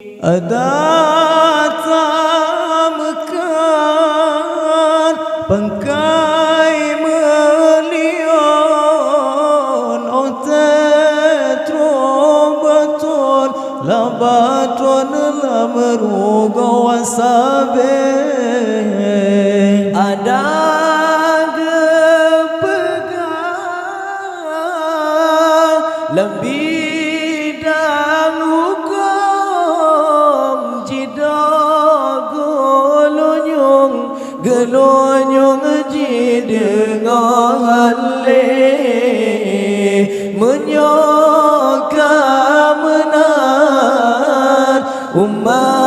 Adatamkan pangkai melion otetro baton labaton lamrugo wasabe ada gepegang lebih hukum gelonyong jidengan le menyoka menan umat